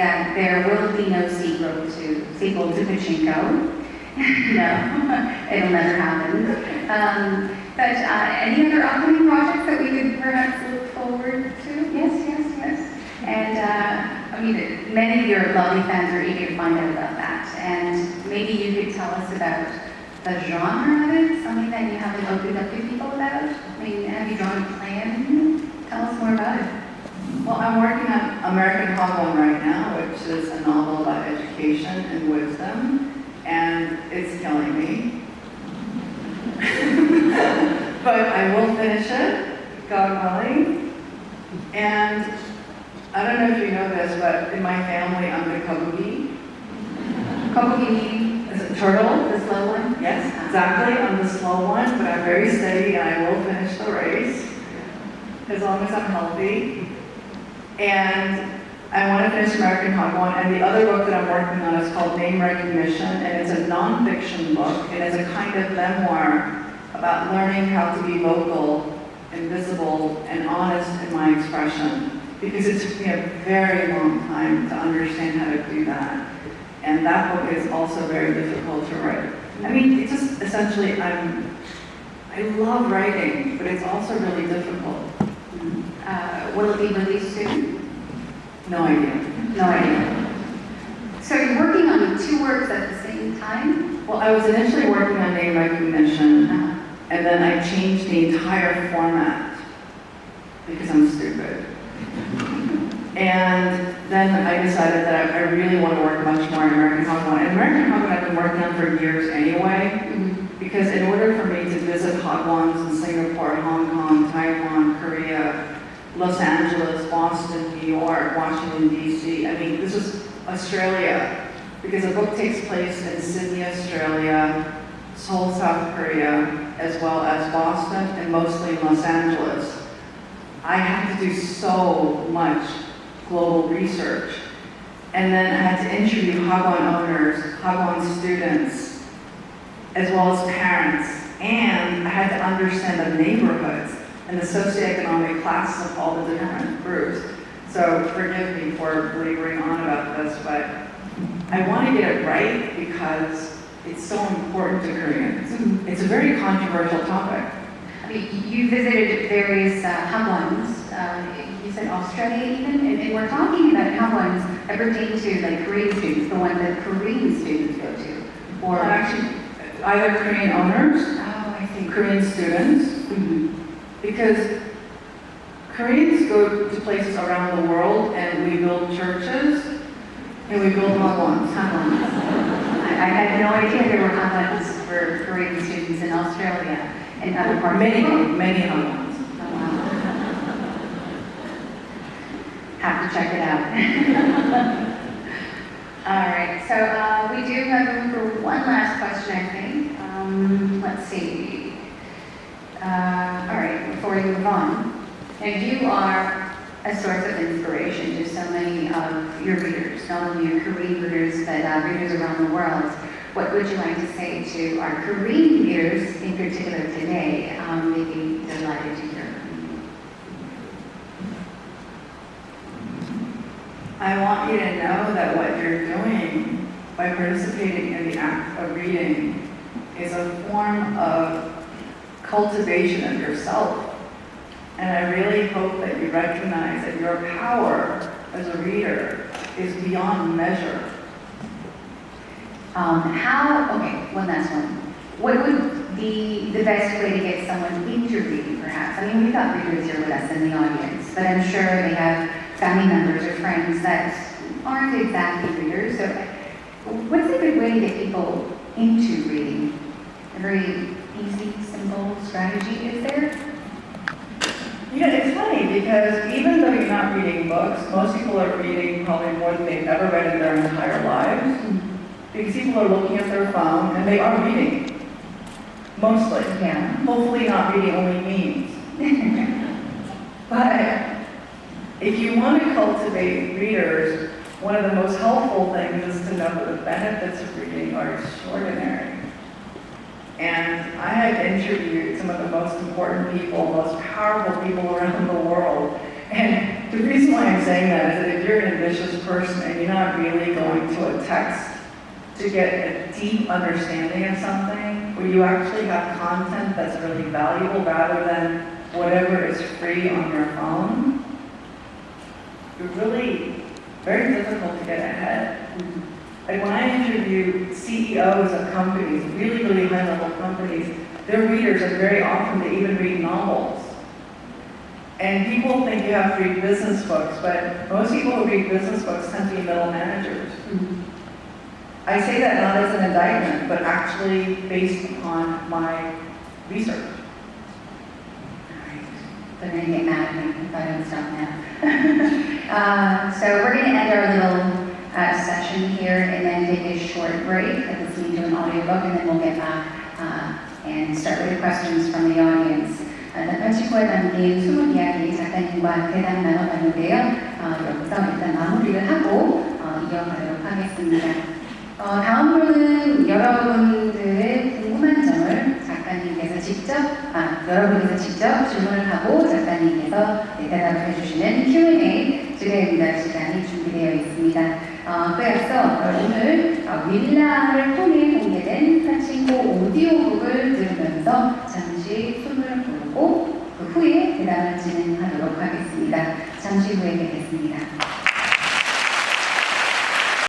that there will be no sequel to Pachinko. No, it'll never happen. But any other upcoming projects that we could perhaps look forward to? Yes. And I mean, many of your lovely fans are eager to find out about that. And maybe you could tell us about the genre of it, something that you haven't opened up to people about. I mean, have you drawn a plan? Tell us more about it. Well, I'm working on American Hagwon right now, which is a novel about education and wisdom, and it's killing me. But I will finish it, God willing. And I don't know if you know this, but in my family, I'm the kabuki. Kabuki meaning? Is it turtle? The slow one? Yes, exactly. I'm the slow one, but I'm very steady and I will finish the race as long as I'm healthy. And I want to finish American Hagwon, and the other book that I'm working on is called Name Recognition, and it's a non-fiction book, and it's a kind of memoir about learning how to be vocal and visible and honest in my expression, because it took me a very long time to understand how to do that. And that book is also very difficult to write. I mean, it's just essentially, I love writing, but it's also really difficult. Will it be released soon? No idea. No idea. So you're working on 2 works at the same time? Well, I was initially working on name recognition, and then I changed the entire format because I'm stupid. And then I decided that I really want to work much more on American Hagwon. And American Hagwon I've been working on for years anyway, because in order for me to visit Hagwons in Singapore, Hong Kong, Taiwan, Korea, Los Angeles, Boston, New York, Washington, D.C. I mean, this is Australia, because the book takes place in Sydney, Australia, Seoul, South Korea, as well as Boston, and mostly Los Angeles. I had to do so much global research. And then I had to interview Hagwon owners, Hagwon students, as well as parents. And I had to understand the neighborhoods and the socioeconomic classes of all the different groups. So forgive me for laboring on about this, but I want to get it right because it's so important to Koreans. It's a very controversial topic. I mean, you visited various Hagwons. You said Australia even, and we're talking about Hagwons that pertain to like Korean students, the one that Korean students go to, or actually either Korean owners, I think Korean students, because Koreans go to places around the world and we build churches and we build Hagwons. I had no idea there were Hagwons for Korean students in Australia and other parts of the world. Many Hagwons. Oh, wow. Have to check it out. All right, so we do have room for one last question, I think. Let's see. All right, before we move on, and you are a source of inspiration to so many of your readers, not only your Korean readers, but readers around the world. What would you like to say to our Korean readers, in particular today? They'd be delighted to hear from you. I want you to know that what you're doing by participating in the act of reading is a form of cultivation of yourself. And I really hope that you recognize that your power as a reader is beyond measure. Okay, one last one. What would be the best way to get someone into reading, perhaps? I mean, we've got readers here with us in the audience, but I'm sure they have family members or friends that aren't exactly readers. So what's a good way to get people into reading? A very easy, simple strategy, is there? Yeah, it's funny because even though you're not reading books, most people are reading probably more than they've ever read in their entire lives. Because people are looking at their phone and they are reading. Mostly. Yeah. Hopefully not reading only memes. But if you want to cultivate readers, one of the most helpful things is to know that the benefits of reading are extraordinary. And I have interviewed some of the most important people, most powerful people around the world. And The reason why I'm saying that is that if you're an ambitious person and you're not really going to a text to get a deep understanding of something, where you actually have content that's really valuable rather than whatever is free on your phone, you're really very difficult to get ahead. Like when I interview CEOs of companies, really, really high-level companies, their readers are very often, they even read novels. And people think you have to read business books, but most people who read business books tend to be middle managers. I say that not as an indictment, but actually based upon my research. They're going to get mad at me if I don't stop now. So we're going to end our little session here and then take a short break and listen to an audiobook, and then we'll get back and start with the questions from the audience. 파친코에 담긴 20이야기 작가님과 대담 나눠봤는데요. 여기서 일단 마무리를 하고 이어가도록 하겠습니다. 다음으로는 여러분들의 궁금한 점을 작가님께서 여러분께서 직접 질문을 하고 작가님께서 대답을 해주시는 Q&A 질의응답 시간이 준비되어 있습니다. 그에 앞서 오늘 윌라를 통해 공개된 파친코 오디오북을 들으면서 잠시 숨을 고르고 그 후에 대담을 진행하도록 하겠습니다. 잠시 후에 뵙겠습니다.